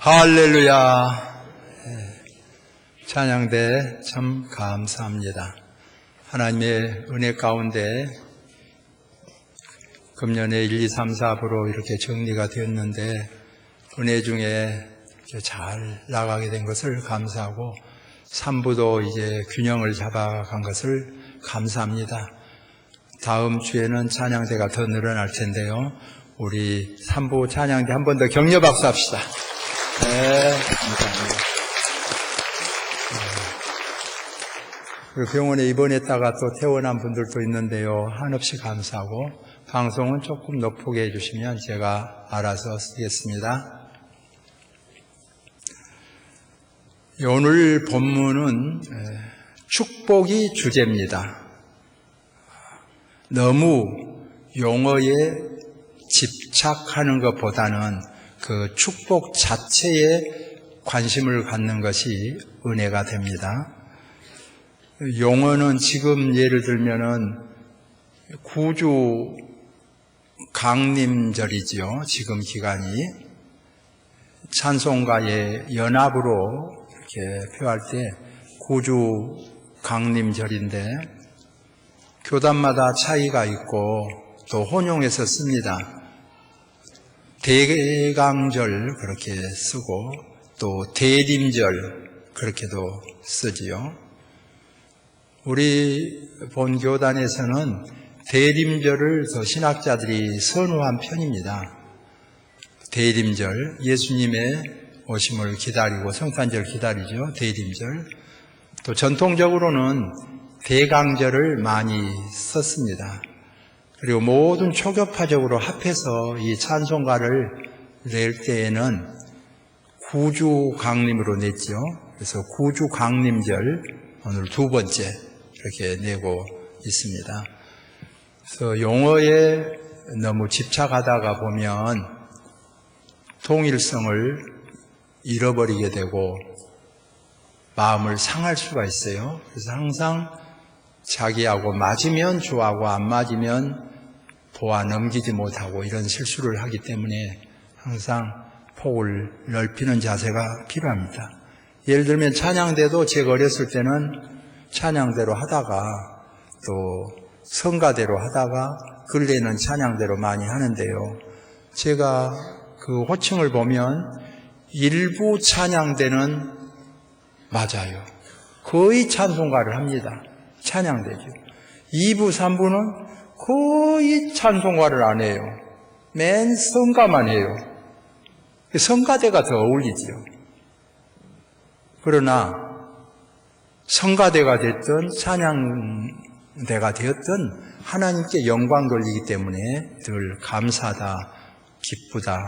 할렐루야. 찬양대 참 감사합니다. 하나님의 은혜 가운데 금년에 1, 2, 3, 4부로 이렇게 정리가 되었는데 은혜 중에 잘 나가게 된 것을 감사하고 3부도 이제 균형을 잡아간 것을 감사합니다. 다음 주에는 찬양대가 더 늘어날 텐데요. 우리 3부 찬양대 한 번 더 격려 박수 합시다. 네, 감사합니다. 그리고 병원에 입원했다가 또 퇴원한 분들도 있는데요. 한없이 감사하고 방송은 조금 높게 해주시면 제가 알아서 쓰겠습니다. 오늘 본문은 축복이 주제입니다. 너무 용어에 집착하는 것보다는 그 축복 자체에 관심을 갖는 것이 은혜가 됩니다. 용어는 지금 예를 들면은 구주 강림절이지요. 지금 기간이 찬송가의 연합으로 이렇게 표할 때 구주 강림절인데 교단마다 차이가 있고 또 혼용해서 씁니다. 대강절 그렇게 쓰고 또 대림절 그렇게도 쓰지요. 우리 본교단에서는 대림절을 더 신학자들이 선호한 편입니다. 대림절, 예수님의 오심을 기다리고 성탄절 기다리죠. 대림절. 또 전통적으로는 대강절을 많이 썼습니다. 그리고 모든 초교파적으로 합해서 이 찬송가를 낼 때에는 구주 강림으로 냈죠. 그래서 구주 강림절 오늘 두 번째 이렇게 내고 있습니다. 그래서 용어에 너무 집착하다가 보면 통일성을 잃어버리게 되고 마음을 상할 수가 있어요. 그래서 항상 자기하고 맞으면 좋아하고 안 맞으면 보아 넘기지 못하고 이런 실수를 하기 때문에 항상 폭을 넓히는 자세가 필요합니다. 예를 들면 찬양대도 제가 어렸을 때는 찬양대로 하다가 또 성가대로 하다가 근래는 찬양대로 많이 하는데요. 제가 그 호칭을 보면 일부 찬양대는 맞아요. 거의 찬송가를 합니다. 찬양대죠. 2부, 3부는 거의 찬송가를 안 해요. 맨 성가만 해요. 성가대가 더 어울리지요. 그러나 성가대가 됐든 찬양대가 되었든 하나님께 영광 돌리기 때문에 늘 감사하다, 기쁘다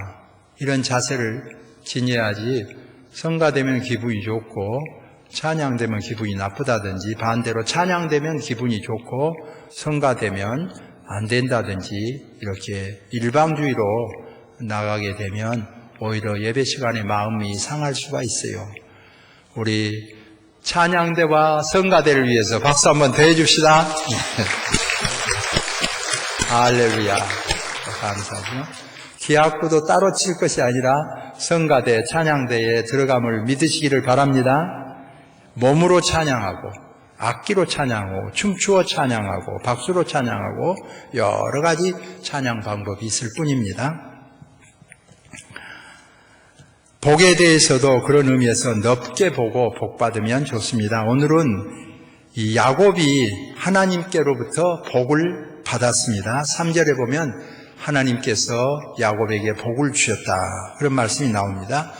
이런 자세를 지녀야지 성가되면 기분이 좋고 찬양되면 기분이 나쁘다든지 반대로 찬양되면 기분이 좋고 성가되면 안 된다든지 이렇게 일방주의로 나가게 되면 오히려 예배 시간에 마음이 상할 수가 있어요. 우리 찬양대와 성가대를 위해서 박수 한번 더 해줍시다. 할렐루야. 감사하죠. 기악부도 따로 칠 것이 아니라 성가대, 찬양대에 들어감을 믿으시기를 바랍니다. 몸으로 찬양하고 악기로 찬양하고 춤추어 찬양하고 박수로 찬양하고 여러 가지 찬양 방법이 있을 뿐입니다. 복에 대해서도 그런 의미에서 넓게 보고 복받으면 좋습니다. 오늘은 이 야곱이 하나님께로부터 복을 받았습니다. 3절에 보면 하나님께서 야곱에게 복을 주셨다 그런 말씀이 나옵니다.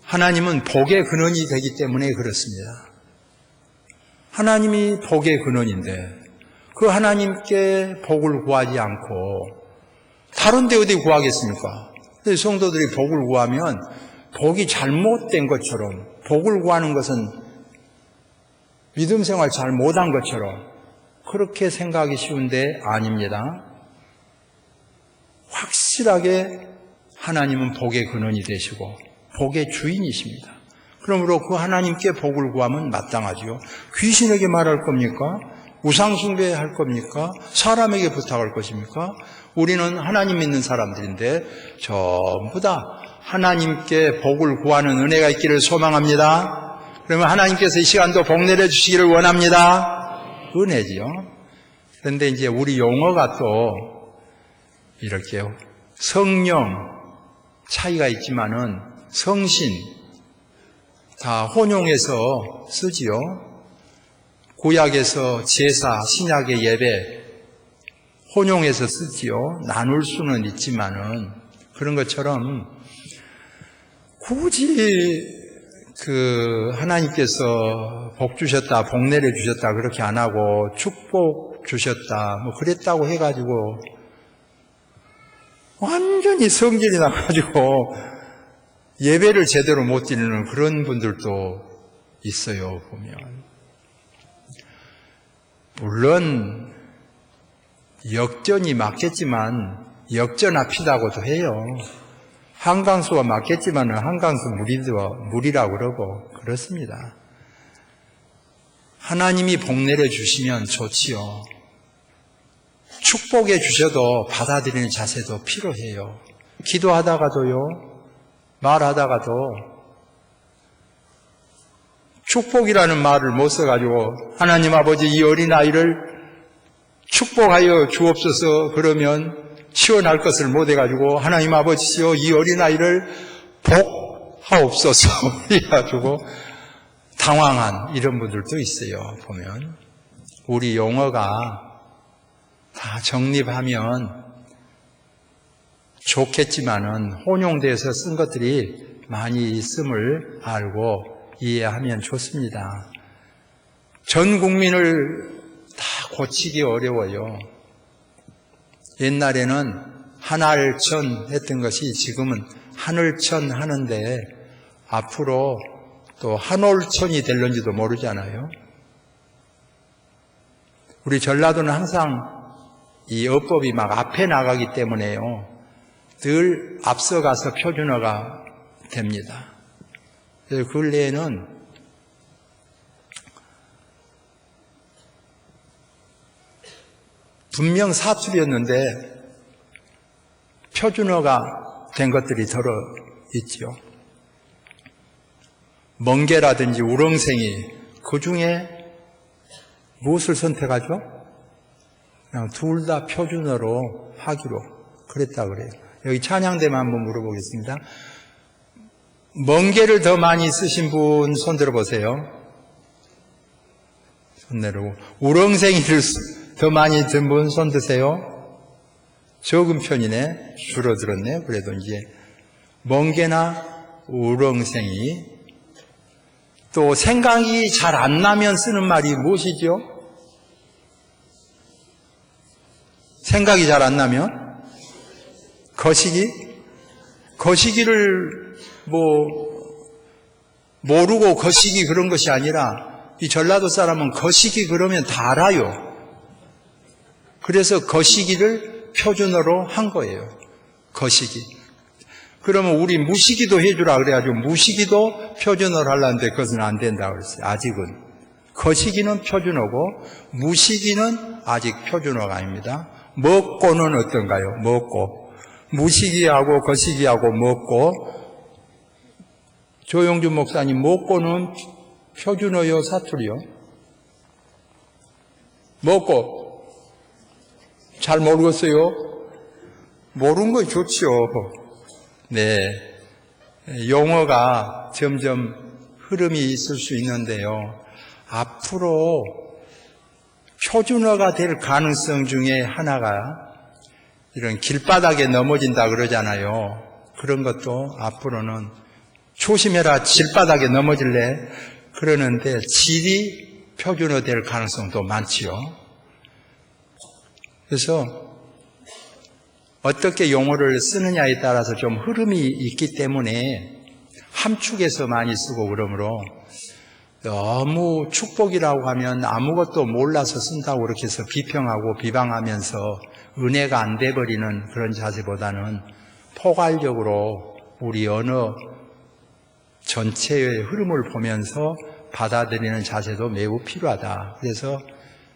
하나님은 복의 근원이 되기 때문에 그렇습니다. 하나님이 복의 근원인데 그 하나님께 복을 구하지 않고 다른 데 어디 구하겠습니까? 성도들이 복을 구하면 복이 잘못된 것처럼 복을 구하는 것은 믿음 생활 잘 못한 것처럼 그렇게 생각하기 쉬운데 아닙니다. 확실하게 하나님은 복의 근원이 되시고 복의 주인이십니다. 그러므로 그 하나님께 복을 구하면 마땅하지요. 귀신에게 말할 겁니까? 우상숭배할 겁니까? 사람에게 부탁할 것입니까? 우리는 하나님 믿는 사람들인데 전부 다 하나님께 복을 구하는 은혜가 있기를 소망합니다. 그러면 하나님께서 이 시간도 복 내려주시기를 원합니다. 은혜지요. 그런데 이제 우리 용어가 또 이렇게 성령 차이가 있지만은 성신 다 혼용해서 쓰지요. 구약에서 제사, 신약의 예배 혼용해서 쓰지요. 나눌 수는 있지만은 그런 것처럼 굳이 하나님께서 복 주셨다, 복 내려 주셨다 그렇게 안 하고 축복 주셨다 뭐 그랬다고 해가지고 완전히 성질이 나가지고 예배를 제대로 못 드리는 그런 분들도 있어요. 보면 물론 역전이 맞겠지만 역전 앞이라고도 해요. 한강수가 맞겠지만 한강수 물이라고 그러고 그렇습니다. 하나님이 복 내려주시면 좋지요. 축복해 주셔도 받아들이는 자세도 필요해요. 기도하다가도요, 말하다가도 축복이라는 말을 못 써가지고 하나님 아버지 이 어린아이를 축복하여 주옵소서 그러면 시원할 것을 못 해가지고 하나님 아버지여 이 어린아이를 복하옵소서 해가지고 당황한 이런 분들도 있어요. 보면 우리 용어가 다 정립하면 좋겠지만은 혼용돼서 쓴 것들이 많이 있음을 알고 이해하면 좋습니다. 전 국민을 다 고치기 어려워요. 옛날에는 한알천 했던 것이 지금은 하늘천 하는데 앞으로 또 한올천이 될런지도 모르잖아요. 우리 전라도는 항상 이 어법이 막 앞에 나가기 때문에요. 늘 앞서가서 표준어가 됩니다. 그래서 근래에는 분명 사투리였는데 표준어가 된 것들이 들어 있지요. 멍게라든지 우렁생이 그 중에 무엇을 선택하죠? 그냥 둘 다 표준어로 하기로 그랬다 그래요. 여기 찬양대만 한번 물어보겠습니다. 멍게를 더 많이 쓰신 분 손 들어보세요. 손 내리고. 우렁생이를 더 많이 든 분 손 드세요. 적은 편이네. 줄어들었네. 그래도 이제 멍게나 우렁생이. 또 생각이 잘 안 나면 쓰는 말이 무엇이죠? 생각이 잘 안 나면 거시기? 거시기를 모르고 거시기 그런 것이 아니라 이 전라도 사람은 거시기 그러면 다 알아요. 그래서 거시기를 표준어로 한 거예요. 거시기. 그러면 우리 무시기도 해주라 그래가지고 무시기도 표준어로 하려는데 그것은 안 된다고 그랬어요. 아직은. 거시기는 표준어고 무시기는 아직 표준어가 아닙니다. 먹고는 어떤가요? 먹고. 무시기하고 거시기하고 먹고. 조용준 목사님, 먹고는 표준어요, 사투리요? 먹고. 잘 모르겠어요? 모르는 거 좋지요. 네. 용어가 점점 흐름이 있을 수 있는데요. 앞으로 표준어가 될 가능성 중에 하나가 이런 길바닥에 넘어진다 그러잖아요. 그런 것도 앞으로는 조심해라, 길바닥에 넘어질래? 그러는데 질이 표준어 될 가능성도 많지요. 그래서 어떻게 용어를 쓰느냐에 따라서 좀 흐름이 있기 때문에 함축해서 많이 쓰고 그러므로 너무 축복이라고 하면 아무것도 몰라서 쓴다고 그렇게 해서 비평하고 비방하면서 은혜가 안 돼버리는 그런 자세보다는 포괄적으로 우리 언어 전체의 흐름을 보면서 받아들이는 자세도 매우 필요하다. 그래서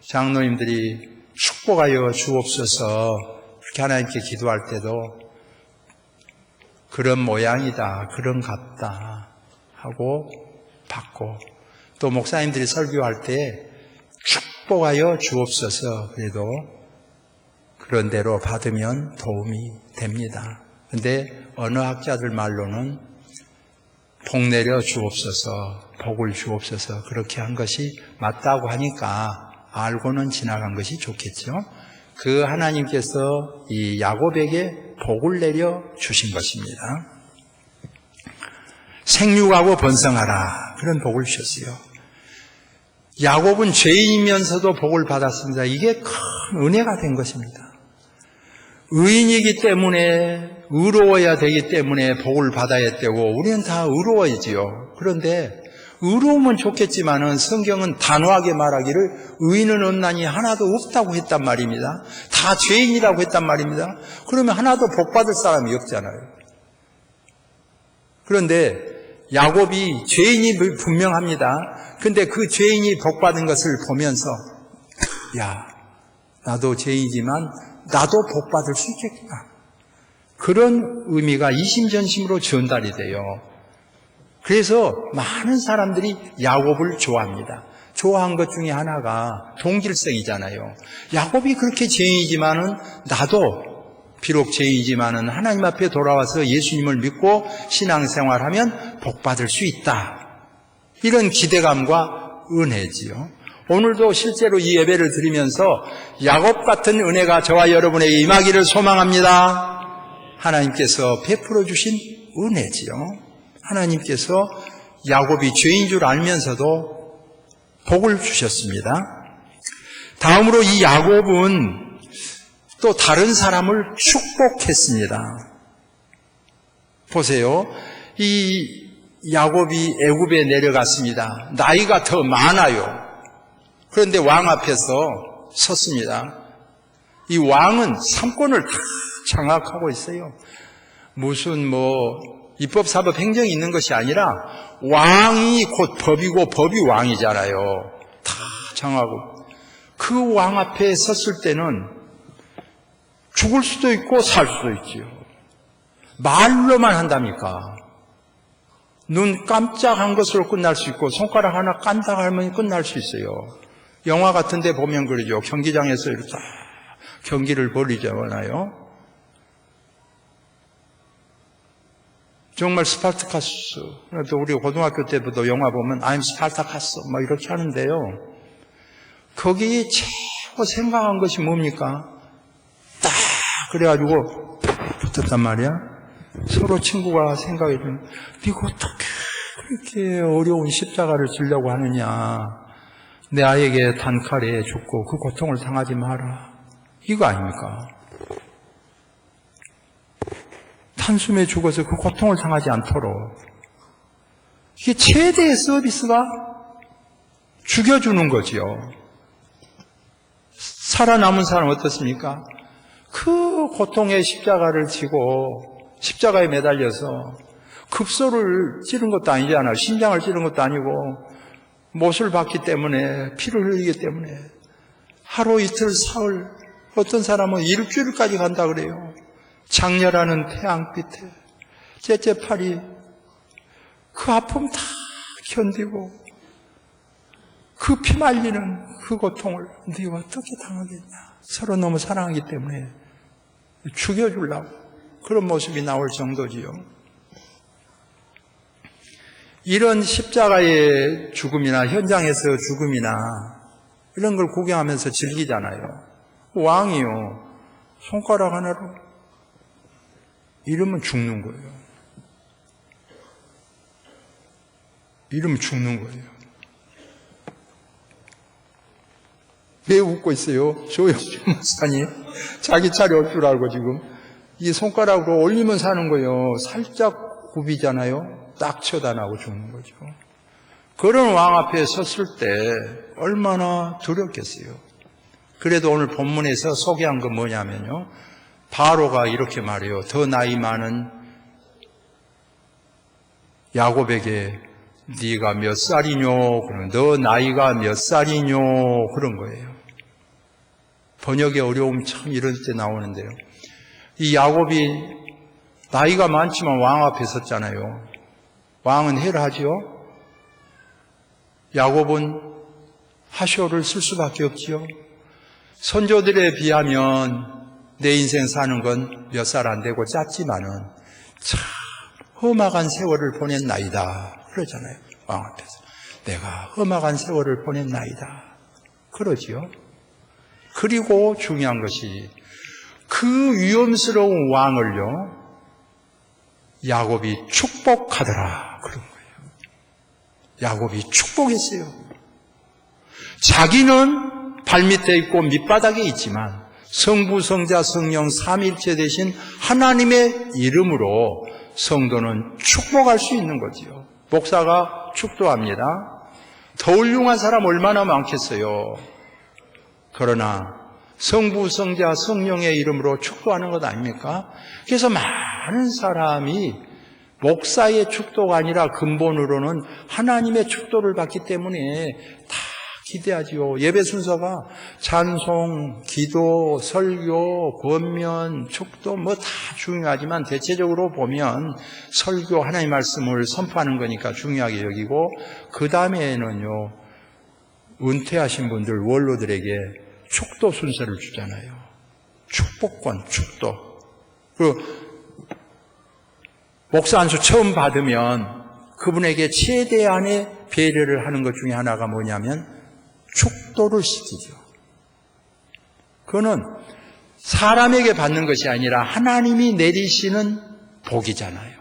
장로님들이 축복하여 주옵소서 그렇게 하나님께 기도할 때도 그런 모양이다, 그런 같다 하고 받고, 또 목사님들이 설교할 때 축복하여 주옵소서 그래도 그런 대로 받으면 도움이 됩니다. 근데 어느 학자들 말로는 복 내려 주옵소서, 복을 주옵소서 그렇게 한 것이 맞다고 하니까 알고는 지나간 것이 좋겠죠. 그 하나님께서 이 야곱에게 복을 내려 주신 것입니다. 생육하고 번성하라, 그런 복을 주셨어요. 야곱은 죄인이면서도 복을 받았습니다. 이게 큰 은혜가 된 것입니다. 의인이기 때문에, 의로워야 되기 때문에 복을 받아야 되고, 우리는 다 의로워야지요. 그런데 의로우면 좋겠지만은 성경은 단호하게 말하기를 의인은 없나니 하나도 없다고 했단 말입니다. 다 죄인이라고 했단 말입니다. 그러면 하나도 복 받을 사람이 없잖아요. 그런데 야곱이 죄인이 분명합니다. 근데 그 죄인이 복 받은 것을 보면서, 야, 나도 죄인이지만 나도 복 받을 수 있겠구나, 그런 의미가 이심전심으로 전달이 돼요. 그래서 많은 사람들이 야곱을 좋아합니다. 좋아한 것 중에 하나가 동질성이잖아요. 야곱이 그렇게 죄인이지만은 나도 비록 죄인이지만은 하나님 앞에 돌아와서 예수님을 믿고 신앙생활하면 복 받을 수 있다, 이런 기대감과 은혜지요. 오늘도 실제로 이 예배를 드리면서 야곱 같은 은혜가 저와 여러분에게 임하기를 소망합니다. 하나님께서 베풀어 주신 은혜지요. 하나님께서 야곱이 죄인 줄 알면서도 복을 주셨습니다. 다음으로 이 야곱은 또 다른 사람을 축복했습니다. 보세요. 이 야곱이 애굽에 내려갔습니다. 나이가 더 많아요. 그런데 왕 앞에서 섰습니다. 이 왕은 삼권을 다 장악하고 있어요. 무슨 입법, 사법, 행정이 있는 것이 아니라 왕이 곧 법이고 법이 왕이잖아요. 다 장하고. 그 왕 앞에 섰을 때는 죽을 수도 있고 살 수도 있지요. 말로만 한다니까. 눈 깜짝한 것으로 끝날 수 있고 손가락 하나 깐다 하면 끝날 수 있어요. 영화 같은 데 보면 그러죠. 경기장에서 이렇게 경기를 벌이잖아요. 정말 스파르타쿠스. 또 우리 고등학교 때부터 영화 보면 I'm 스파르타쿠스 이렇게 하는데요. 거기에 최고 생각한 것이 뭡니까? 딱 그래가지고 붙었단 말이야. 서로 친구가 생각해 주면 네가 어떻게 그렇게 어려운 십자가를 지려고 하느냐. 내 아이에게 단칼에 죽고 그 고통을 당하지 마라. 이거 아닙니까? 단숨에 죽어서 그 고통을 당하지 않도록. 이게 최대의 서비스가 죽여주는 거지요. 살아남은 사람은 어떻습니까? 그 고통의 십자가를 지고 십자가에 매달려서 급소를 찌른 것도 아니잖아요. 심장을 찌른 것도 아니고 못을 박기 때문에, 피를 흘리기 때문에 하루, 이틀, 사흘, 어떤 사람은 일주일까지 간다 그래요. 장렬하는 태양빛에 째째팔이 그 아픔 다 견디고 그 피 말리는 그 고통을 네가 어떻게 당하겠냐. 서로 너무 사랑하기 때문에 죽여주려고 그런 모습이 나올 정도지요. 이런 십자가의 죽음이나 현장에서 죽음이나 이런 걸 구경하면서 즐기잖아요. 왕이요, 손가락 하나로 이러면 죽는 거예요. 이러면 죽는 거예요. 왜 웃고 있어요? 조영준 목사님 자기 차례 올 줄 알고 지금 이 손가락으로 올리면 사는 거예요. 살짝 굽이잖아요. 딱 쳐다나고 죽는 거죠. 그런 왕 앞에 섰을 때 얼마나 두렵겠어요. 그래도 오늘 본문에서 소개한 건 뭐냐면요, 바로가 이렇게 말해요. 더 나이 많은 야곱에게 네가 몇 살이뇨? 그러면 너 나이가 몇 살이뇨? 그런 거예요. 번역의 어려움 참 이럴 때 나오는데요. 이 야곱이 나이가 많지만 왕 앞에 섰잖아요. 왕은 해를 하지요. 야곱은 하쇼를 쓸 수밖에 없지요. 선조들에 비하면 내 인생 사는 건 몇 살 안 되고 짧지만은 참 험악한 세월을 보냈나이다 그러잖아요. 왕 앞에서 내가 험악한 세월을 보냈나이다 그러지요. 그리고 중요한 것이 그 위험스러운 왕을요 야곱이 축복하더라 그런 거예요. 야곱이 축복했어요. 자기는 발밑에 있고 밑바닥에 있지만 성부, 성자, 성령 삼일체 되신 하나님의 이름으로 성도는 축복할 수 있는 거지요. 목사가 축도합니다. 더 훌륭한 사람 얼마나 많겠어요. 그러나 성부, 성자, 성령의 이름으로 축도하는 것 아닙니까? 그래서 많은 사람이 목사의 축도가 아니라 근본으로는 하나님의 축도를 받기 때문에 다 기대하지요. 예배 순서가 찬송, 기도, 설교, 권면, 축도 뭐 다 중요하지만 대체적으로 보면 설교, 하나님의 말씀을 선포하는 거니까 중요하게 여기고 그 다음에는요 은퇴하신 분들 원로들에게 축도 순서를 주잖아요. 축복권, 축도. 그리고 목사 안수 처음 받으면 그분에게 최대한의 배려를 하는 것 중에 하나가 뭐냐면 축도를 시키죠. 그거는 사람에게 받는 것이 아니라 하나님이 내리시는 복이잖아요.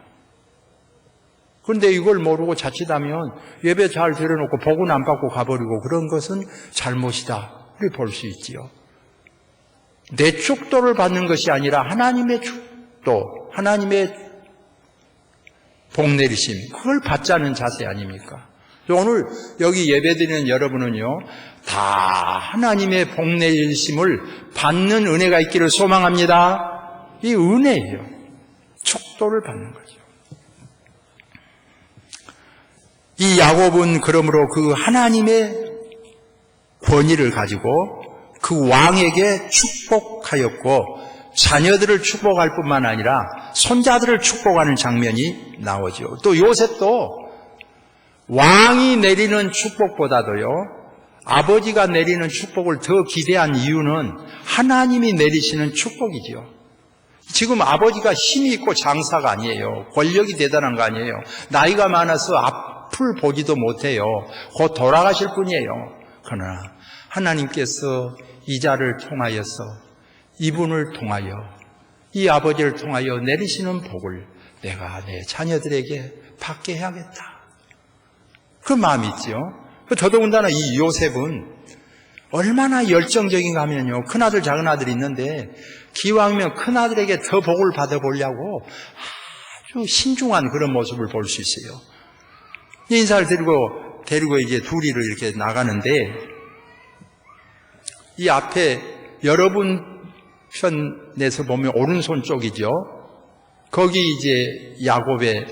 그런데 이걸 모르고 자칫하면 예배 잘 드려놓고 복은 안 받고 가버리고 그런 것은 잘못이다. 우리 볼 수 있지요. 내 축도를 받는 것이 아니라 하나님의 축도, 하나님의 복 내리심, 그걸 받자는 자세 아닙니까? 오늘 여기 예배드리는 여러분은요, 다 하나님의 복 내리심을 받는 은혜가 있기를 소망합니다. 이 은혜예요. 축도를 받는 거죠. 이 야곱은 그러므로 그 하나님의 권위를 가지고 그 왕에게 축복하였고 자녀들을 축복할 뿐만 아니라 손자들을 축복하는 장면이 나오죠. 또 요셉도 왕이 내리는 축복보다도요 아버지가 내리는 축복을 더 기대한 이유는 하나님이 내리시는 축복이죠. 지금 아버지가 힘이 있고 장사가 아니에요. 권력이 대단한 거 아니에요. 나이가 많아서 앞을 보지도 못해요. 곧 돌아가실 뿐이에요. 그러나 하나님께서 이자를 통하여서 이분을 통하여 이 아버지를 통하여 내리시는 복을 내가 내 자녀들에게 받게 해야겠다. 그 마음이 있죠. 더더군다나 이 요셉은 얼마나 열정적인가 하면요. 큰아들 작은아들이 있는데 기왕이면 큰아들에게 더 복을 받아보려고 아주 신중한 그런 모습을 볼 수 있어요. 인사를 데리고 이제 둘이를 이렇게 나가는데 이 앞에 여러분 편에서 보면 오른손 쪽이죠. 거기 이제 야곱이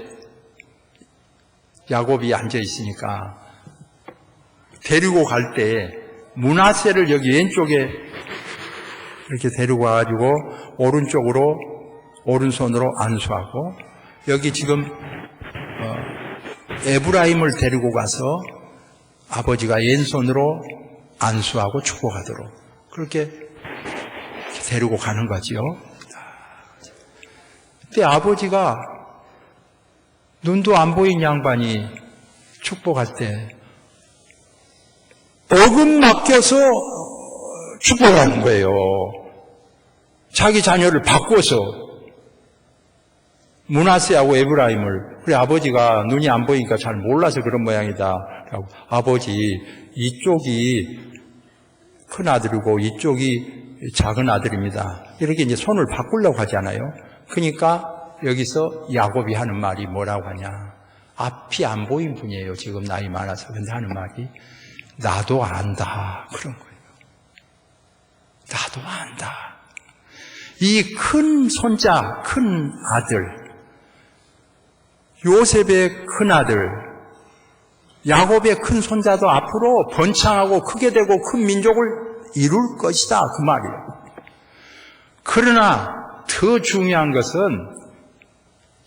앉아 있으니까 데리고 갈 때 므낫세를 여기 왼쪽에 이렇게 데리고 와가지고 오른손으로 안수하고 여기 지금 에브라임을 데리고 가서 아버지가 왼손으로 안수하고 축복하도록 그렇게 데리고 가는 거지요. 근데 아버지가 눈도 안 보인 양반이 축복할 때 억은 맡겨서 축복하는 거예요. 자기 자녀를 바꿔서 므낫세하고 에브라임을. 그래 아버지가 눈이 안 보이니까 잘 몰라서 그런 모양이다. 아버지 이쪽이 큰 아들이고 이쪽이 작은 아들입니다. 이렇게 이제 손을 바꾸려고 하잖아요. 그러니까 여기서 야곱이 하는 말이 뭐라고 하냐. 앞이 안 보인 분이에요. 지금 나이 많아서. 근데 하는 말이 나도 안다. 그런 거예요. 나도 안다. 이 큰 손자, 큰 아들, 요셉의 큰 아들, 야곱의 큰 손자도 앞으로 번창하고 크게 되고 큰 민족을 이룰 것이다. 그 말이에요. 그러나 더 중요한 것은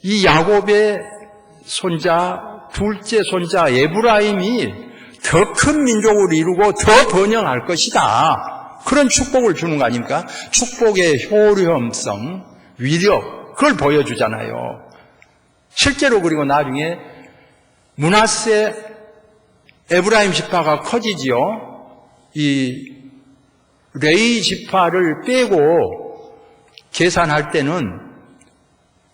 이 야곱의 손자, 둘째 손자 에브라임이 더 큰 민족을 이루고 더 번영할 것이다. 그런 축복을 주는 거 아닙니까? 축복의 효력성, 위력, 그걸 보여주잖아요. 실제로 그리고 나중에 므낫세 에브라임 지파가 커지지요. 이 레위 지파를 빼고 계산할 때는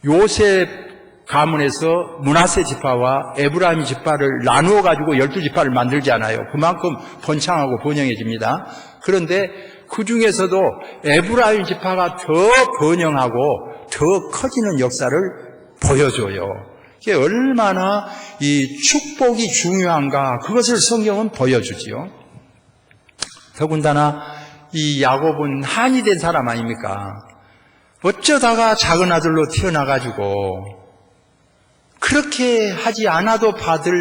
요셉 가문에서 므낫세 지파와 에브라임 지파를 나누어 가지고 12지파를 만들지 않아요. 그만큼 번창하고 번영해집니다. 그런데 그 중에서도 에브라임 지파가 더 번영하고 더 커지는 역사를 보여줘요. 이게 얼마나 이 축복이 중요한가, 그것을 성경은 보여주지요. 더군다나 이 야곱은 한이 된 사람 아닙니까? 어쩌다가 작은 아들로 태어나가지고 그렇게 하지 않아도 받을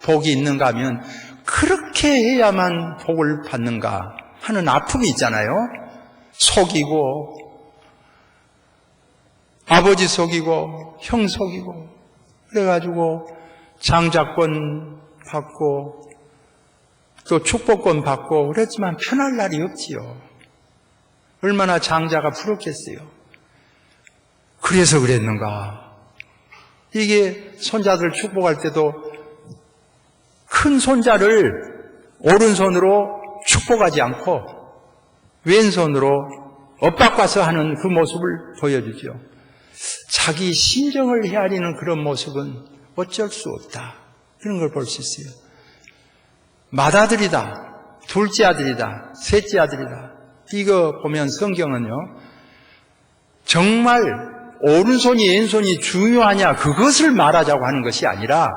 복이 있는가 하면 그렇게 해야만 복을 받는가 하는 아픔이 있잖아요. 속이고 아버지 속이고 형 속이고 그래가지고 장자권 받고 또 축복권 받고 그랬지만 편할 날이 없지요. 얼마나 장자가 부럽겠어요. 그래서 그랬는가. 이게 손자들 축복할 때도 큰 손자를 오른손으로 축복하지 않고 왼손으로 엇바꿔서 하는 그 모습을 보여주죠. 자기 심정을 헤아리는 그런 모습은 어쩔 수 없다. 그런 걸 볼 수 있어요. 맏아들이다, 둘째 아들이다, 셋째 아들이다. 이거 보면 성경은요, 정말 오른손이 왼손이 중요하냐 그것을 말하자고 하는 것이 아니라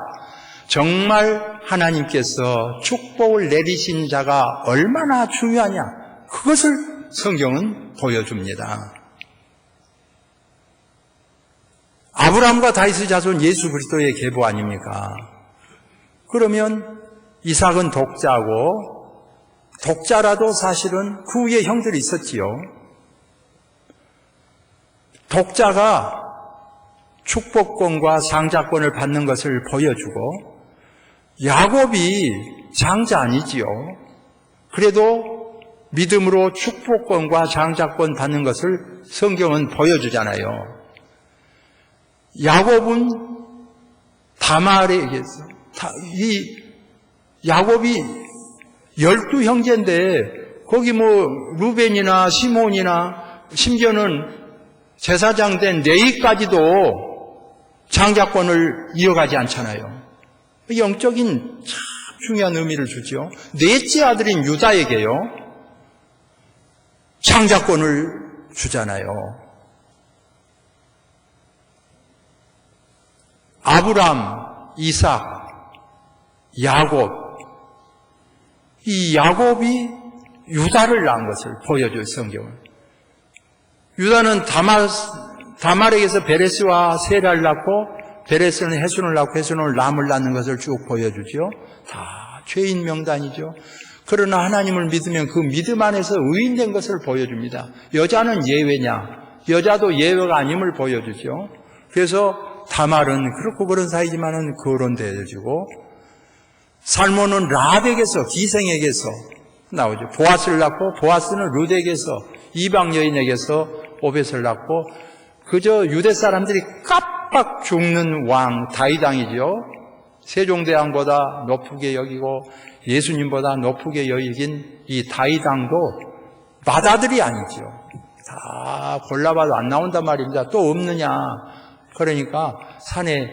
정말 하나님께서 축복을 내리신 자가 얼마나 중요하냐 그것을 성경은 보여줍니다. 아브라함과 다윗의 자손 예수 그리스도의 계보 아닙니까? 그러면 이삭은 독자고 독자라도 사실은 그 위에 형들이 있었지요. 독자가 축복권과 장자권을 받는 것을 보여주고 야곱이 장자 아니지요. 그래도 믿음으로 축복권과 장자권 받는 것을 성경은 보여주잖아요. 야곱은 다말에게서 이 야곱이 12형제인데 거기 뭐 루벤이나 시몬이나 심지어는 제사장 된 레위까지도 장자권을 이어가지 않잖아요. 영적인 참 중요한 의미를 주죠. 넷째 아들인 유다에게요 장자권을 주잖아요. 아브람, 이삭, 야곱, 이 야곱이 유다를 낳은 것을 보여줘요, 성경은. 유다는 다말에게서 베레스와 세라를 낳고 베레스는 헤순을 낳고 헤순은 람을 낳는 것을 쭉 보여주죠. 다 죄인 명단이죠. 그러나 하나님을 믿으면 그 믿음 안에서 의인된 것을 보여줍니다. 여자는 예외냐? 여자도 예외가 아님을 보여주죠. 그래서 다말은 그렇고 그런 사이지만은 거론되어지고 살몬은 라합에게서 기생에게서 나오죠. 보아스를 낳고 보아스는 룻에게서 이방 여인에게서 오벳을 낳고 그저 유대 사람들이 깜빡 죽는 왕 다윗 왕이죠. 세종대왕보다 높게 여기고 예수님보다 높게 여긴 이 다윗 왕도 맏아들이 아니죠. 다 골라봐도 안 나온단 말입니다. 또 없느냐. 그러니까 산에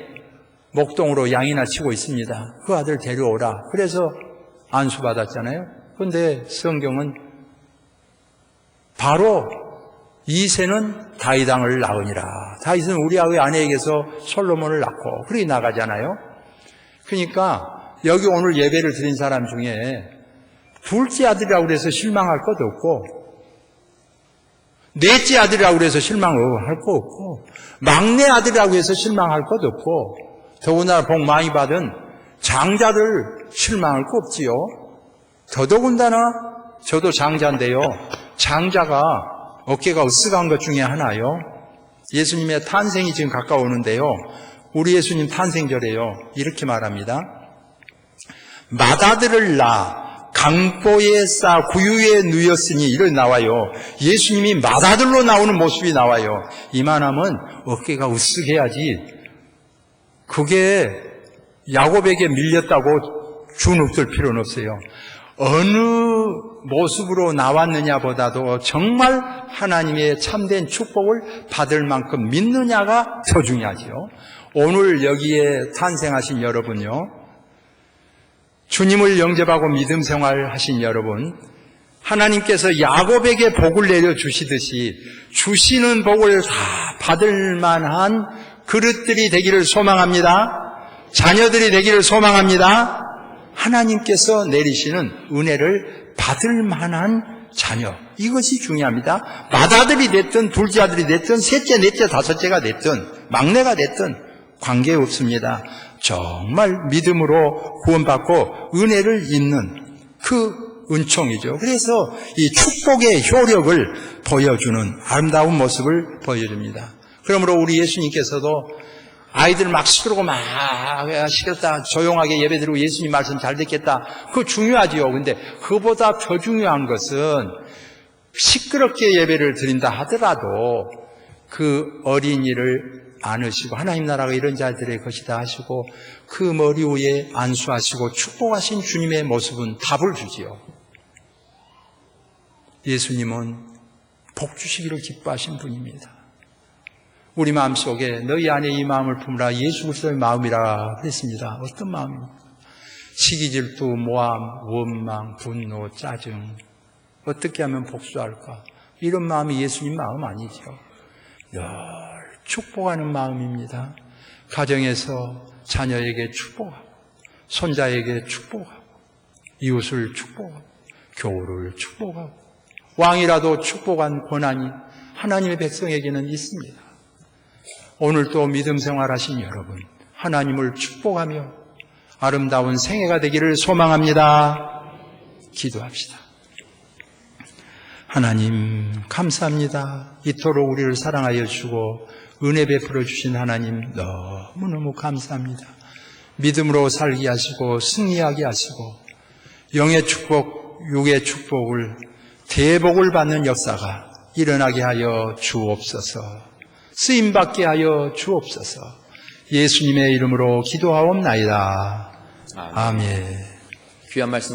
목동으로 양이나 치고 있습니다. 그 아들 데려오라. 그래서 안수받았잖아요. 그런데 성경은 바로 이새는 다윗 왕을 낳으니라. 다윗은 우리아의 아내에게서 솔로몬을 낳고 그렇게 나가잖아요. 그러니까 여기 오늘 예배를 드린 사람 중에 둘째 아들이라고 해서 실망할 것도 없고 넷째 아들이라고 해서 실망할 거 없고 막내 아들이라고 해서 실망할 것도 없고 더군다나 복 많이 받은 장자들 실망할 거 없지요. 더더군다나 저도 장자인데요. 장자가 어깨가 으쓱한 것 중에 하나요. 예수님의 탄생이 지금 가까우는데요. 우리 예수님 탄생절에요. 이렇게 말합니다. 맏아들을 낳아 강보에 쌓아 구유에 누였으니 이를 나와요. 예수님이 맏아들로 나오는 모습이 나와요. 이만하면 어깨가 으쓱해야지. 그게 야곱에게 밀렸다고 주눅들 필요는 없어요. 어느 모습으로 나왔느냐보다도 정말 하나님의 참된 축복을 받을 만큼 믿느냐가 더 중요하지요. 오늘 여기에 탄생하신 여러분요, 주님을 영접하고 믿음 생활하신 여러분, 하나님께서 야곱에게 복을 내려주시듯이 주시는 복을 다 받을 만한 그릇들이 되기를 소망합니다. 자녀들이 되기를 소망합니다. 하나님께서 내리시는 은혜를 받을 만한 자녀, 이것이 중요합니다. 맏아들이 됐든 둘째 아들이 됐든 셋째, 넷째, 다섯째가 됐든 막내가 됐든 관계없습니다. 정말 믿음으로 구원받고 은혜를 입는 그 은총이죠. 그래서 이 축복의 효력을 보여주는 아름다운 모습을 보여줍니다. 그러므로 우리 예수님께서도 아이들 막 시끄러고 막 시끄럽다, 조용하게 예배드리고 예수님 말씀 잘 듣겠다, 그거 중요하지요. 근데 그보다 더 중요한 것은 시끄럽게 예배를 드린다 하더라도 그 어린이를 안으시고 하나님 나라가 이런 자들의 것이다 하시고 그 머리 위에 안수하시고 축복하신 주님의 모습은 답을 주지요. 예수님은 복 주시기를 기뻐하신 분입니다. 우리 마음속에 너희 안에 이 마음을 품으라, 예수 그리스도의 마음이라 그랬습니다. 어떤 마음입니까? 시기, 질투, 모함, 원망, 분노, 짜증, 어떻게 하면 복수할까? 이런 마음이 예수님 마음 아니죠. 늘 축복하는 마음입니다. 가정에서 자녀에게 축복하고, 손자에게 축복하고, 이웃을 축복하고, 교우를 축복하고, 왕이라도 축복한 권한이 하나님의 백성에게는 있습니다. 오늘 또 믿음 생활하신 여러분, 하나님을 축복하며 아름다운 생애가 되기를 소망합니다. 기도합시다. 하나님 감사합니다. 이토록 우리를 사랑하여 주고 은혜 베풀어 주신 하나님 너무너무 감사합니다. 믿음으로 살게 하시고 승리하게 하시고 영의 축복, 육의 축복을 대복을 받는 역사가 일어나게 하여 주옵소서. 쓰임받게 하여 주옵소서. 예수님의 이름으로 기도하옵나이다. 아멘. 귀한 말씀